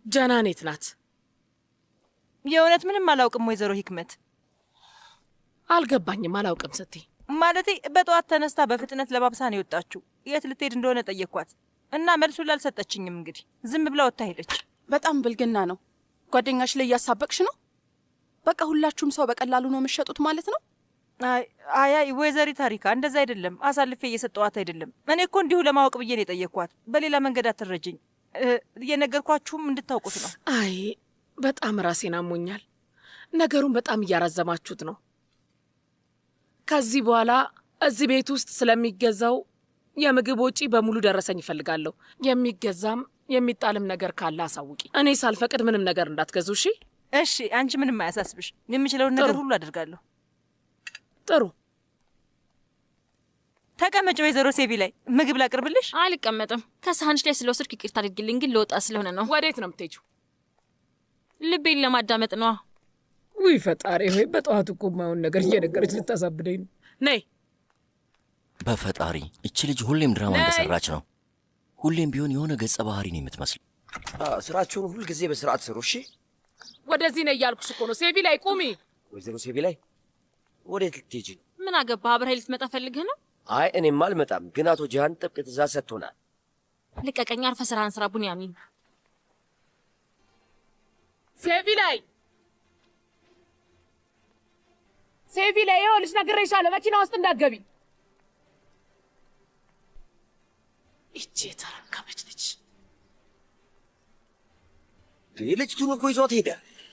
ጀናኔት ናት። የእውነት ምንም አላውቅም ወይዘሮ ሂክመት። አልገባኝም። አላውቅም ስትይ ማለቴ በጠዋት ተነስታ በፍጥነት ለባብሳ ነው የወጣችው። የት ልትሄድ እንደሆነ ጠየኳት እና መልሱን ላልሰጠችኝም። እንግዲህ ዝም ብላ ወጥታ ሄደች። በጣም ብልግና ነው። ጓደኛሽ ላይ እያሳበቅሽ ነው። በቃ ሁላችሁም ሰው በቀላሉ ነው የምትሸጡት ማለት ነው። አይ ወይዘሪ ታሪካ እንደዛ አይደለም። አሳልፌ እየሰጠዋት አይደለም። እኔ እኮ እንዲሁ ለማወቅ ብዬ ነው የጠየኳት። በሌላ መንገድ አትረጅኝ። እየነገርኳችሁም እንድታውቁት ነው። አይ በጣም ራሴን አሞኛል። ነገሩን በጣም እያራዘማችሁት ነው። ከዚህ በኋላ እዚህ ቤት ውስጥ ስለሚገዛው የምግብ ወጪ በሙሉ ደረሰኝ ይፈልጋለሁ። የሚገዛም የሚጣልም ነገር ካለ አሳውቂ። እኔ ሳልፈቅድ ምንም ነገር እንዳትገዙ እሺ? እሺ፣ አንቺ ምንም አያሳስብሽ። የምችለውን ነገር ሁሉ አደርጋለሁ። ጥሩ። ተቀመጭ ወይዘሮ ሴቪ ላይ ምግብ ላቅርብልሽ? አልቀመጥም። ከሳህንሽ ላይ ስለወሰድኩ ይቅርታ አድርጊልኝ፣ ግን ልወጣ ስለሆነ ነው። ወዴት ነው የምትሄጂው? ልቤን ለማዳመጥ ነዋ። ውይ ፈጣሪ ሆይ፣ በጠዋቱ እኮ የማይሆን ነገር እየነገረች ልታሳብደኝ ነው። ነይ። በፈጣሪ እቺ ልጅ ሁሌም ድራማ እንደሰራች ነው። ሁሌም ቢሆን የሆነ ገጸ ባህሪ ነው የምትመስል። ስራችሁን ሁል ጊዜ በስርዓት ስሩ እሺ? ወደዚህ ነይ እያልኩሽ እኮ ነው። ሴቪ ላይ ቁሚ። ወይዘሮ ሴቪ ላይ ወዴት ልትሄጂ ነው? ምን አገባ? አብረኸኝ ልትመጣ ፈልገህ ነው? አይ እኔም አልመጣም፣ ግን አቶ ጂሃን ጥብቅ ትእዛዝ ሰጥቶናል። ልቀቀኝ። አርፈህ ስራህን ስራ ቡንያሚን። ሴቪ ላይ ሴቪ ላይ ይኸውልሽ ነግሬሻለሁ፣ መኪና ውስጥ እንዳትገቢ። እጄ ተረከበች ልጅ። ልጅቱን እኮ ይዟት ሄደ።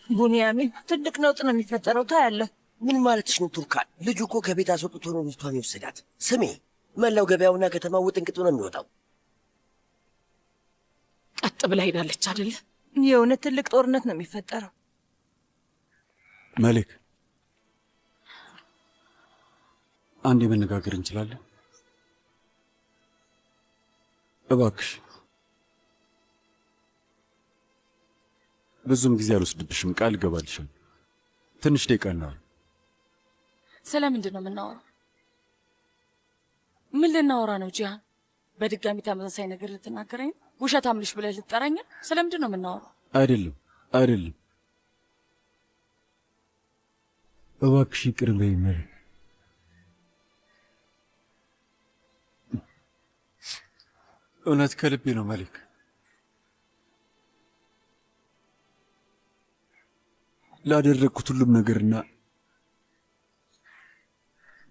ቡንያሚን፣ ትልቅ ነውጥ ነው የሚፈጠረው። ታያለህ። ምን ማለትሽ ነው ቱርካን? ልጁ እኮ ከቤት አስወጥቶ ነው ልጅቷን የወሰዳት። ስሜ መላው ገበያውና ከተማው ውጥንቅጡ ነው የሚወጣው። ቀጥ ብላ ሄዳለች አይደለ? የእውነት ትልቅ ጦርነት ነው የሚፈጠረው። መሊክ፣ አንዴ መነጋገር እንችላለን? እባክሽ። ብዙም ጊዜ አልወስድብሽም፣ ቃል እገባልሻለሁ። ትንሽ ደቂቃ ነው። ስለምንድን ነው የምናወራው? ምን ልናወራ ነው ጂሃን? በድጋሚ ተመሳሳይ ነገር ልትናገረኝ ነው? ውሸታም ልሽ ብለህ ልትጠራኝ? ስለምንድን ነው የምናወራው? አይደለም። እባክሽ ይቅር በይኝ መሪ። እውነት ከልቤ ነው መሊክ። ላደረግኩት ሁሉም ነገርና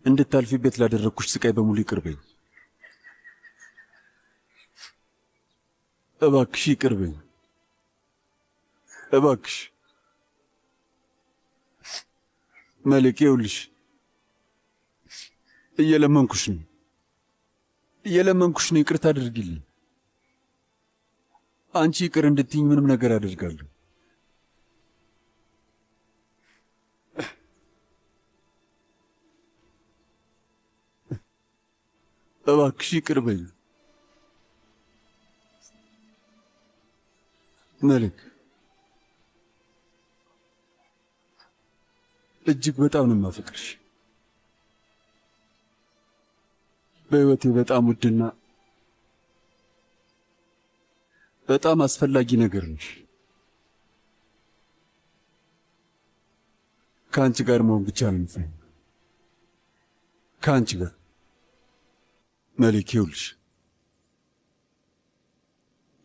እንድታልፊበት ላደረግኩሽ ስቃይ በሙሉ ይቅር በይኝ። እባክሽ ይቅር በይኝ። እባክሽ መሊክ፣ ይኸውልሽ እየለመንኩሽ ነው፣ ይቅርታ አድርጊልኝ። አንቺ ይቅር እንድትይኝ ምንም ነገር አደርጋለሁ። እባክሽ ይቅር በይኝ መሊክ። እጅግ በጣም ነው የማፈቅርሽ። በሕይወቴ በጣም ውድና በጣም አስፈላጊ ነገር ነሽ። ከአንቺ ጋር መሆን ብቻ ነው የምፈልገው፣ ከአንቺ ጋር መሊክ። ይኸውልሽ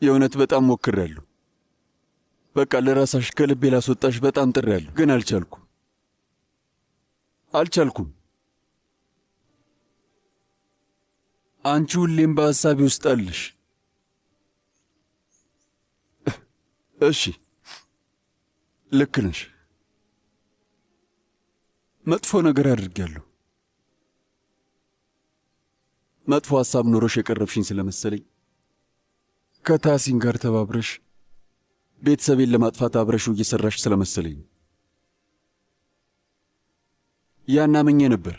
የእውነት በጣም ሞክሬያለሁ። በቃ ለራሳሽ ከልቤ ላስወጣሽ በጣም ጥሬያለሁ፣ ግን አልቻልኩም። አንቺ ሁሌም በሐሳቤ ውስጥ አለሽ። እሺ ልክ ነሽ። መጥፎ ነገር አድርጌያለሁ። መጥፎ ሐሳብ ኖሮሽ የቀረብሽኝ ስለመሰለኝ ከታሲን ጋር ተባብረሽ ቤተሰቤን ለማጥፋት አብረሽው እየሰራሽ ስለመሰለኝ ያን አምኜ ነበር።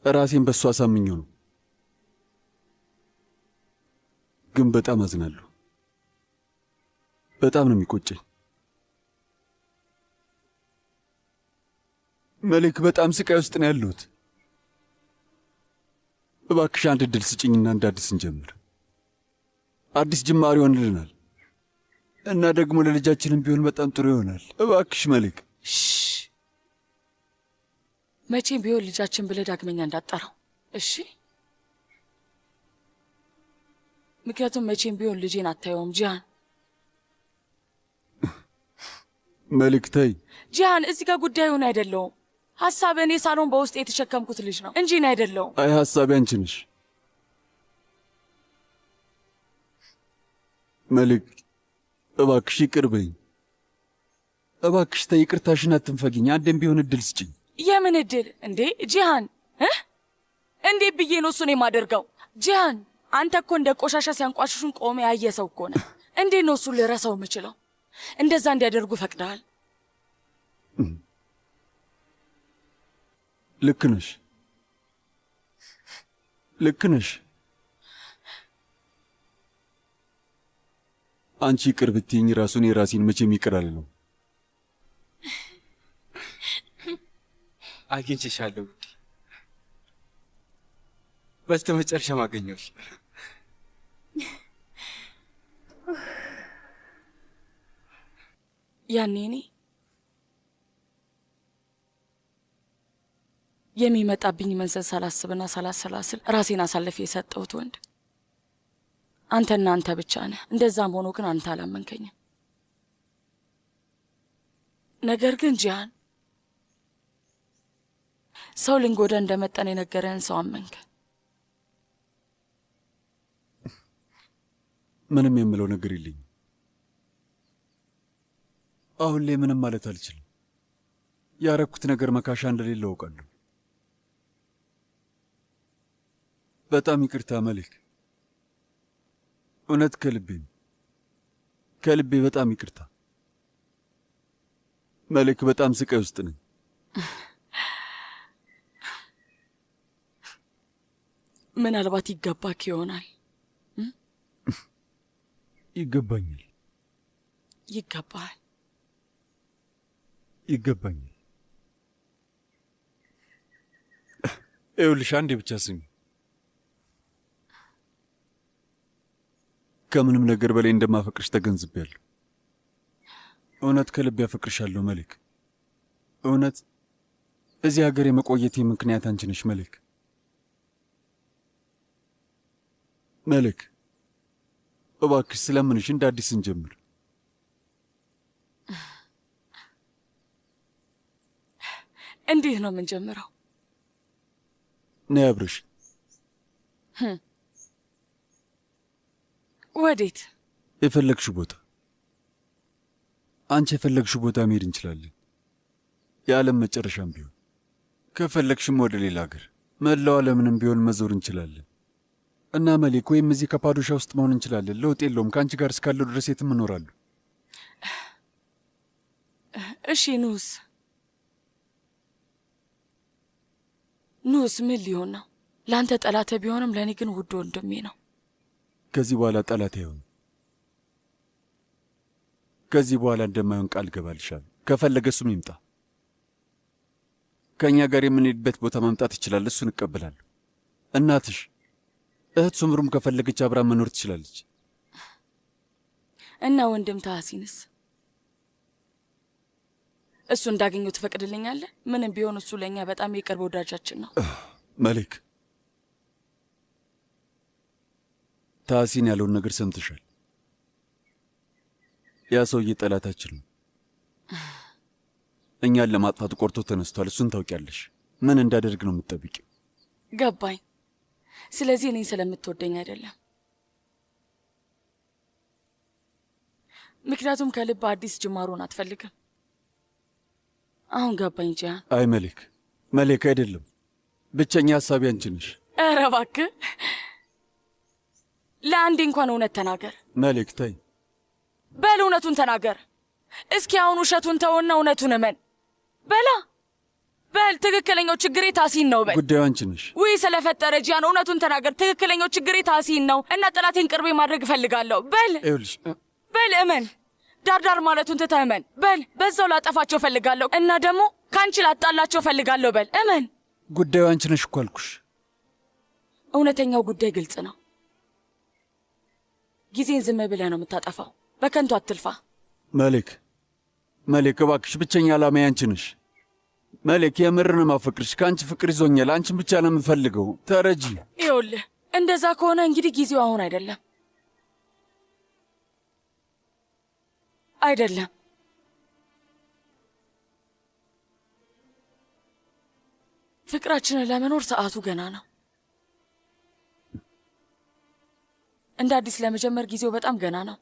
ራሴን በሱ አሳምኜው ነው። ግን በጣም አዝናለሁ። በጣም ነው የሚቆጨኝ መሊክ። በጣም ስቃይ ውስጥ ነው ያለሁት። እባክሽ አንድ ዕድል ስጭኝና እንደ አዲስ እንጀምር። አዲስ ጅማሬ ይሆንልናል። እና ደግሞ ለልጃችንም ቢሆን በጣም ጥሩ ይሆናል። እባክሽ መሊክ። መቼም ቢሆን ልጃችን ብለህ ዳግመኛ እንዳጠራው እሺ? ምክንያቱም መቼም ቢሆን ልጄን አታየውም ጂሃን። መሊክ ተይ። ጂሃን፣ እዚህ ጋር ጉዳዩን አይደለውም። ሀሳብ እኔ ሳሎን በውስጥ የተሸከምኩት ልጅ ነው እንጂ እኔ አይደለውም። አይ ሀሳቢ አንቺ ነሽ መሊክ። እባክሽ ይቅር በይኝ። እባክሽ ተይ፣ ይቅርታሽን አትንፈጊኝ። አንዴም ቢሆን እድል ስጭኝ። የምን እድል እንዴ ጂሃን? እንዴት ብዬ ነው እሱን የማደርገው? ጂሃን፣ አንተ እኮ እንደ ቆሻሻ ሲያንቋሽሹን ቆመ ያየ ሰው እኮ ነህ። እንዴት ነው እሱን ልረሳው የምችለው? እንደዛ እንዲያደርጉ ፈቅደሃል። ልክ ነሽ፣ ልክ ነሽ። አንቺ ይቅር ብትይኝ ራሱን የራሴን መቼም ይቅር አልለው። አግኝቼሻለሁ ውዴ፣ በስተ መጨረሻም አገኘሁሽ። ያኔ እኔ የሚመጣብኝ መንዘዝ ሳላስብና ሳላሰላስል ራሴን አሳልፌ የሰጠሁት ወንድ አንተና አንተ ብቻ ነህ። እንደዛም ሆኖ ግን አንተ አላመንከኝም። ነገር ግን ጂሃን፣ ሰው ልንጎዳ እንደመጠን የነገረህን ሰው አመንክ። ምንም የምለው ነገር የለኝም። አሁን ላይ ምንም ማለት አልችልም። ያረኩት ነገር መካሻ እንደሌለ አውቃለሁ። በጣም ይቅርታ መሊክ፣ እውነት ከልቤ ነው። ከልቤ በጣም ይቅርታ መሊክ። በጣም ስቃይ ውስጥ ነኝ። ምናልባት ይገባክ ይሆናል። ይገባኛል፣ ይገባሃል፣ ይገባኛል። ይኸውልሽ አንዴ ብቻ ስሚ። ከምንም ነገር በላይ እንደማፈቅርሽ ተገንዝቤያለሁ። እውነት ከልቤ ያፈቅርሻለሁ መሊክ። እውነት እዚህ ሀገር የመቆየቴ ምክንያት አንቺ ነሽ መሊክ። መሊክ እባክሽ ስለምንሽ እንደ አዲስ እንጀምር። እንዴት ነው የምንጀምረው? ነይ አብረሽ። ወዴት? የፈለግሽው ቦታ። አንቺ የፈለግሽው ቦታ መሄድ እንችላለን፣ የዓለም መጨረሻም ቢሆን። ከፈለግሽም ወደ ሌላ ሀገር፣ መላው ዓለምንም ቢሆን መዞር እንችላለን። እና መሊክ ወይም እዚህ ከፓዶሻ ውስጥ መሆን እንችላለን። ለውጥ የለውም። ከአንቺ ጋር እስካለው ድረስ የትም እኖራለሁ። እሺ ኑስ ኑስ ምን ሊሆን ነው? ለአንተ ጠላተ ቢሆንም ለእኔ ግን ውድ ወንድሜ ነው። ከዚህ በኋላ ጠላት አይሆንም። ከዚህ በኋላ እንደማይሆን ቃል ገባልሻለሁ። ከፈለገ እሱም ይምጣ። ከእኛ ጋር የምንሄድበት ቦታ መምጣት ይችላል። እሱን እቀበላለሁ። እናትሽ እህት ሱምሩም ከፈለገች አብራ መኖር ትችላለች። እና ወንድም ታሐሲንስ? እሱ እንዳገኘው ትፈቅድልኛለህ? ምንም ቢሆን እሱ ለእኛ በጣም የቅርብ ወዳጃችን ነው። መሊክ፣ ታሐሲን ያለውን ነገር ሰምተሻል። ያ ሰውዬ ጠላታችን ነው። እኛን ለማጥፋት ቆርጦ ተነስቷል። እሱን ታውቂያለሽ። ምን እንዳደርግ ነው የምትጠብቂው? ገባኝ። ስለዚህ እኔን ስለምትወደኝ አይደለም፣ ምክንያቱም ከልብ አዲስ ጅማሮን አትፈልግም። አሁን ገባኝ ጂሃን። አይ መሊክ፣ መሊክ አይደለም። ብቸኛ ሀሳቢ አንቺ ነሽ። ኧረ እባክህ ለአንዴ እንኳን እውነት ተናገር። መሊክ ተይ። በል እውነቱን ተናገር። እስኪ አሁን ውሸቱን ተውና እውነቱን እመን። በላ በል። ትክክለኛው ችግሬ ታሲን ነው በል። ጉዳዩ አንቺ ነሽ። ውይ ስለፈጠረ ጂሃን እውነቱን ተናገር። ትክክለኛው ችግሬ ታሲን ነው እና ጠላቴን ቅርቤ ማድረግ እፈልጋለሁ። በል ይኸውልሽ፣ በል እመን። ዳርዳር ማለቱን ትተህ እመን። በል በዛው ላጠፋቸው እፈልጋለሁ እና ደግሞ ከአንቺ ላጣላቸው እፈልጋለሁ። በል እመን። ጉዳዩ አንቺ ነሽ እኮ አልኩሽ። እውነተኛው ጉዳይ ግልጽ ነው። ጊዜን ዝም ብለህ ነው የምታጠፋው። በከንቱ አትልፋ። መሌክ እባክሽ ብቸኛ ዓላማዬ አንቺ ነሽ። መሌክ የምርን ማፈቅርሽ፣ ከአንቺ ፍቅር ይዞኛል። አንቺን ብቻ ነው የምፈልገው። ተረጂ። ይኸውልህ እንደዛ ከሆነ እንግዲህ ጊዜው አሁን አይደለም አይደለም። ፍቅራችንን ለመኖር ሰዓቱ ገና ነው። እንደ አዲስ ለመጀመር ጊዜው በጣም ገና ነው።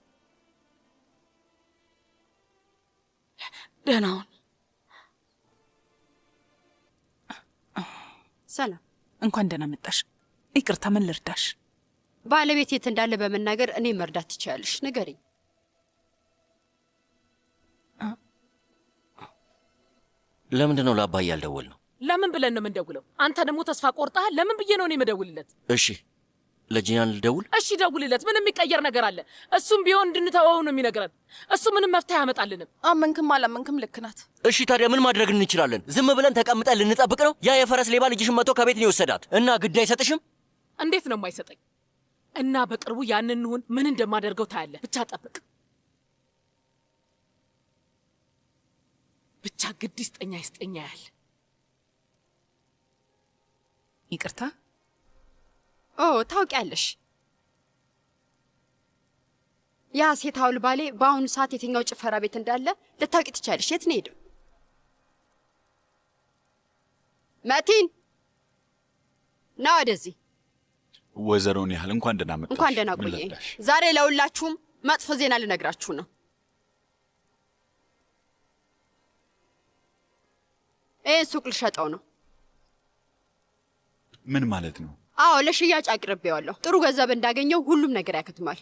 ደህና ሁን። ሰላም፣ እንኳን ደህና መጣሽ። ይቅርታ፣ ምን ልርዳሽ? ባለቤት የት እንዳለ በመናገር እኔ መርዳት ትችያለሽ። ንገሪኝ። ለምንድን ነው ለአባዬ ያልደወልነው? ለምን ብለን ነው የምንደውለው? አንተ ደግሞ ተስፋ ቆርጠሃል። ለምን ብዬ ነው እኔ የምደውልለት? እሺ ለጂናን ልደውል? እሺ ደውልለት። ምንም የሚቀየር ነገር አለ? እሱም ቢሆን እንድንተወው ነው የሚነግረን። እሱ ምንም መፍትሄ አያመጣልንም። አመንክም አላመንክም ልክ ናት። እሺ ታዲያ ምን ማድረግ እንችላለን? ዝም ብለን ተቀምጠን ልንጠብቅ ነው? ያ የፈረስ ሌባ ልጅሽን መጥቶ ከቤት ነው የወሰዳት እና ግድ አይሰጥሽም? እንዴት ነው የማይሰጠኝ? እና በቅርቡ ያንን እንሁን ምን እንደማደርገው ታያለህ። ብቻ ጠብቅ። ብቻ ግድ ይስጠኛ ያህል። ይቅርታ። ታውቂያለሽ፣ ያ ሴት አውል ባሌ በአሁኑ ሰዓት የትኛው ጭፈራ ቤት እንዳለ ልታውቂ ትቻለሽ። የት ነው ሄደው? መቲን ና ወደዚህ። ወይዘሮን ያህል እንኳን ደህና መጣሽ። እንኳን ደህና ቆየ። ዛሬ ለሁላችሁም መጥፎ ዜና ልነግራችሁ ነው። ይህን ሱቅ ልሸጠው ነው። ምን ማለት ነው? አዎ ለሽያጭ አቅርቤዋለሁ። ጥሩ ገንዘብ እንዳገኘው ሁሉም ነገር ያከትማል።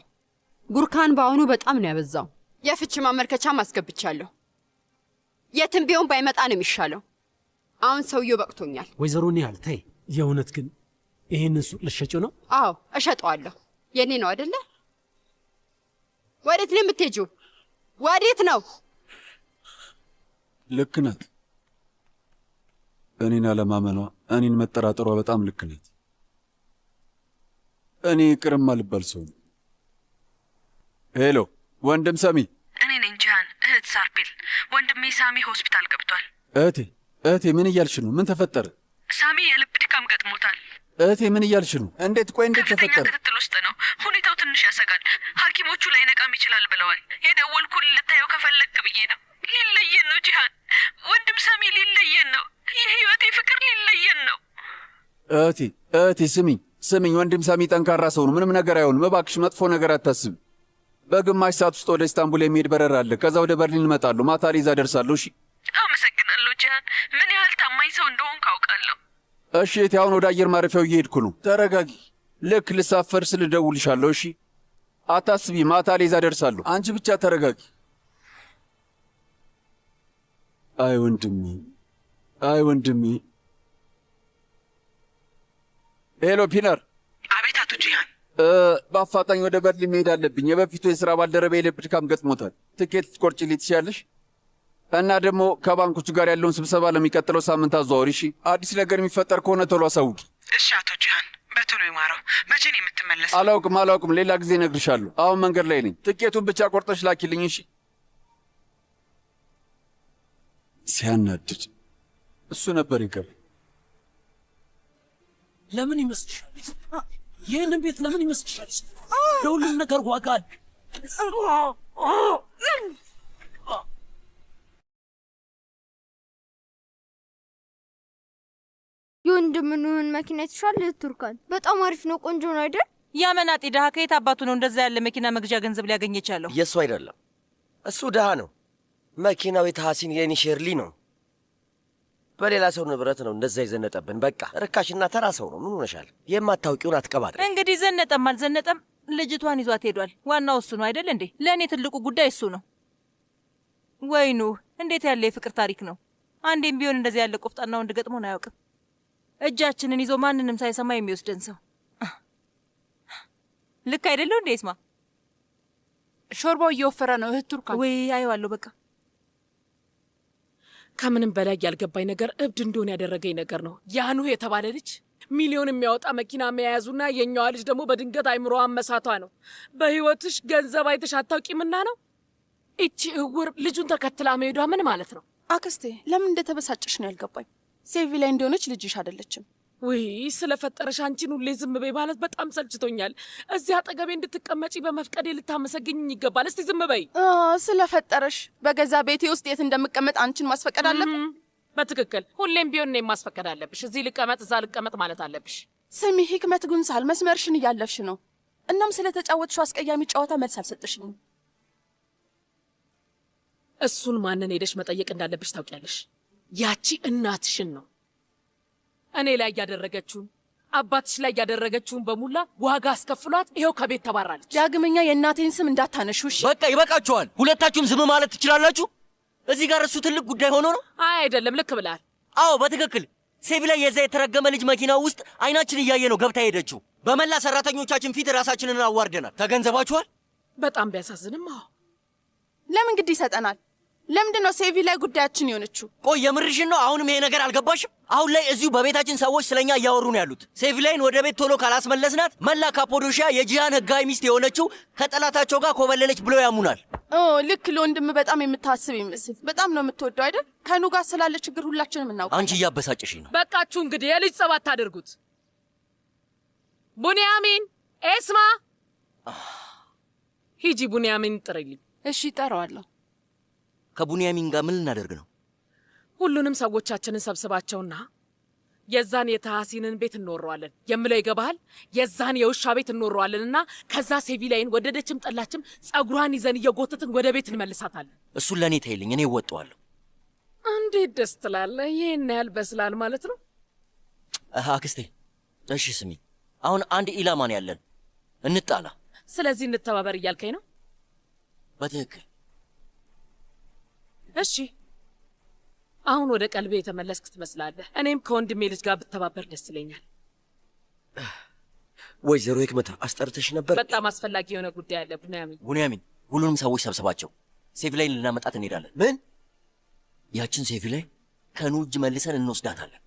ጉርካን በአሁኑ በጣም ነው ያበዛው። የፍች ማመልከቻም አስገብቻለሁ። የትም ቢሆን ባይመጣ ነው የሚሻለው። አሁን ሰውየው በቅቶኛል። ወይዘሮ ኒያል ተይ፣ የእውነት ግን ይህንን ሱቅ ልትሸጪው ነው? አዎ እሸጠዋለሁ። የኔ ነው አይደለ? ወዴት ነው የምትሄጂው? ወዴት ነው? ልክ ናት። እኔን አለማመኗ፣ እኔን መጠራጠሯ በጣም ልክ ናት። እኔ ቅርም አልባል ሰው ነው። ሄሎ ወንድም ሰሚ። እኔ ነኝ ጂሃን፣ እህት ሳርፒል። ወንድሜ ሳሚ ሆስፒታል ገብቷል። እህቴ ምን እያልሽ ነው? ምን ተፈጠረ? ሳሚ የልብ ድካም ገጥሞታል። እህቴ ምን እያልሽ ነው? እንዴት? ቆይ እንዴት ተፈጠረ? ከፍተኛ ክትትል ውስጥ ነው። ሁኔታው ትንሽ ያሰጋል። ሐኪሞቹ ላይነቃም ይችላል ብለዋል። የደወልኩልህ ልታየው ከፈለግክ ብዬ ነው። ሊለየን ነው ጂሃን፣ ወንድም ሳሚ ሊለየን ነው። የህይወቴ ፍቅር ሊለየን ነው። እህቴ ስሚኝ፣ ወንድም ሳሚ ጠንካራ ሰው ነው። ምንም ነገር አይሆንም። እባክሽ መጥፎ ነገር አታስብ። በግማሽ ሰዓት ውስጥ ወደ ኢስታንቡል የሚሄድ በረራ አለ። ከዛ ወደ በርሊን እመጣለሁ። ማታ ሊዛ ደርሳለሁ። እሺ። አመሰግናለሁ ጂሃን። ምን ያህል ታማኝ ሰው እንደሆን ካውቃለሁ። እሺ እህቴ፣ አሁን ወደ አየር ማረፊያው እየሄድኩ ነው። ተረጋጊ። ልክ ልሳፈር ስል እደውልልሻለሁ። እሺ፣ አታስቢ። ማታ ሊዛ ደርሳለሁ። አንቺ ብቻ ተረጋጊ። አይ ወንድሜ። ሄሎ ፒነር። አቤት አቶ ጂሃን። በአፋጣኝ ወደ በርሊን መሄድ አለብኝ። የበፊቱ የሥራ ባልደረባ የልብ ድካም ገጥሞታል። ትኬት ትቆርጭልኝ ትችያለሽ? እና ደግሞ ከባንኮቹ ጋር ያለውን ስብሰባ ለሚቀጥለው ሳምንት አዘዋወሪ። እሺ፣ አዲስ ነገር የሚፈጠር ከሆነ ቶሎ አሳውቂ። እሺ አቶ ጂሃን፣ በቶሎ ይማረው። መቼ ነው የምትመለሰው? አላውቅም። ሌላ ጊዜ እነግርሻለሁ። አሁን መንገድ ላይ ነኝ። ትኬቱን ብቻ ቆርጠሽ ላኪልኝ። እሺ። ሲያናድድ እሱ ነበር ይቀር። ለምን ይመስልሻል? ይህንን ቤት ለምን ይመስልሻል? ለሁሉም ነገር ዋጋ አለ። የወንድምህን መኪና የተሻለ ቱርካን በጣም አሪፍ ነው። ቆንጆ ነው አይደል? ያ መናጤ ድሃ ከየት አባቱ ነው እንደዛ ያለ መኪና መግዣ ገንዘብ ሊያገኝ የቻለው? የእሱ አይደለም፣ እሱ ድሃ ነው። መኪናው የታሐሲን የኔ ሼርሊ ነው። በሌላ ሰው ንብረት ነው እንደዛ ይዘነጠብን። በቃ ርካሽና ተራ ሰው ነው። ምን ሆነሻል? የማታውቂውን አትቀባጥሪ። እንግዲህ ዘነጠም አልዘነጠም ልጅቷን ይዟት ሄዷል። ዋናው እሱ ነው አይደል እንዴ? ለእኔ ትልቁ ጉዳይ እሱ ነው። ወይኑ እንዴት ያለ የፍቅር ታሪክ ነው! አንዴም ቢሆን እንደዚህ ያለ ቆፍጣና ወንድ ገጥሞን አያውቅም። እጃችንን ይዞ ማንንም ሳይሰማ የሚወስደን ሰው። ልክ አይደለው እንዴ? ይስማ፣ ሾርባው እየወፈረ ነው እህት ቱርካን። ወይ አየዋለሁ። በቃ ከምንም በላይ ያልገባኝ ነገር እብድ እንደሆነ ያደረገኝ ነገር ነው። ያኑህ የተባለ ልጅ ሚሊዮን የሚያወጣ መኪና መያዙና የኛዋ ልጅ ደግሞ በድንገት አይምሮዋን መሳቷ ነው። በህይወትሽ ገንዘብ አይተሽ አታውቂምና ነው። እቺ እውር ልጁን ተከትላ መሄዷ ምን ማለት ነው? አክስቴ ለምን እንደተበሳጨሽ ነው ያልገባኝ። ሴቪ ላይ እንደሆነች ልጅሽ አይደለችም። ውይ ስለፈጠረሽ አንቺን ሁሌ ዝም በይ ማለት በጣም ሰልችቶኛል። እዚህ አጠገቤ እንድትቀመጪ በመፍቀዴ ልታመሰግኝኝ ይገባል። እስቲ ዝም በይ። ስለፈጠረሽ በገዛ ቤቴ ውስጥ የት እንደምቀመጥ አንቺን ማስፈቀድ አለብኝ? በትክክል ሁሌም ቢሆን እኔን ማስፈቀድ አለብሽ። እዚህ ልቀመጥ እዛ ልቀመጥ ማለት አለብሽ። ስሚ ሂክመት ጉንሳል፣ መስመርሽን እያለፍሽ ነው። እናም ስለተጫወትሽው አስቀያሚ ጨዋታ መልስ አልሰጥሽኝም። እሱን ማንን ሄደሽ መጠየቅ እንዳለብሽ ታውቂያለሽ። ያቺ እናትሽን ነው። እኔ ላይ ያደረገችውን አባትሽ ላይ ያደረገችውን በሙላ ዋጋ አስከፍሏት ይኸው ከቤት ተባራለች። ዳግመኛ የእናቴን ስም እንዳታነሹ እሺ? በቃ ይበቃችኋል። ሁለታችሁም ዝም ማለት ትችላላችሁ። እዚህ ጋር እሱ ትልቅ ጉዳይ ሆኖ ነው። አይ አይደለም፣ ልክ ብለሃል። አዎ በትክክል ሴቪ ላይ የዛ የተረገመ ልጅ መኪና ውስጥ አይናችን እያየ ነው ገብታ ሄደችው። በመላ ሰራተኞቻችን ፊት ራሳችንን አዋርደናል። ተገንዘባችኋል? በጣም ቢያሳዝንም። አዎ ለምን ግድ ይሰጠናል? ለምንድን ነው ሴቪ ላይ ጉዳያችን የሆነችው? ቆይ የምርሽን ነው? አሁንም ይሄ ነገር አልገባሽም? አሁን ላይ እዚሁ በቤታችን ሰዎች ስለኛ እያወሩ ነው ያሉት። ሴቪ ላይን ወደ ቤት ቶሎ ካላስመለስናት መላ ካፖዶሺያ የጂያን ህጋዊ ሚስት የሆነችው ከጠላታቸው ጋር ኮበለለች ብሎ ያሙናል። ልክ ለወንድም በጣም የምታስብ ይመስል። በጣም ነው የምትወደው አይደል? ከኑ ጋር ስላለ ችግር ሁላችንም እናውቃለን። አንቺ እያበሳጭሽኝ ነው። በቃችሁ እንግዲህ የልጅ ጸብ አታድርጉት። ቡንያሚን፣ ኤስማ ሂጂ ቡንያሚን ጥሪልኝ። እሺ እጠራዋለሁ። ከቡንያሚን ጋር ምን ልናደርግ ነው? ሁሉንም ሰዎቻችንን ሰብስባቸውና የዛን የተሐሲንን ቤት እንወረዋለን። የምለው ይገባሃል? የዛን የውሻ ቤት እንወረዋለንና ከዛ ሴቪ ላይን ወደደችም ጠላችም ጸጉሯን ይዘን እየጎተትን ወደ ቤት እንመልሳታለን። እሱን ለእኔ ተይልኝ፣ እኔ እወጣዋለሁ። እንዴት ደስ ትላለህ! ይህን ያህል በስላል ማለት ነው። አክስቴ እሺ ስሚ፣ አሁን አንድ ኢላማን ያለን እንጣላ። ስለዚህ እንተባበር እያልከኝ ነው? በትክክል እሺ። አሁን ወደ ቀልቤ የተመለስክ ትመስላለህ። እኔም ከወንድሜ ልጅ ጋር ብተባበር ደስ ይለኛል። ወይዘሮ ሂክመት አስጠርተሽ ነበር? በጣም አስፈላጊ የሆነ ጉዳይ አለ ቡንያሚን፣ ሁሉንም ሰዎች ሰብስባቸው። ሴቪ ላይን ልናመጣት እንሄዳለን። ምን? ያችን ሴቪ ላይ ከኑ እጅ መልሰን እንወስዳታለን።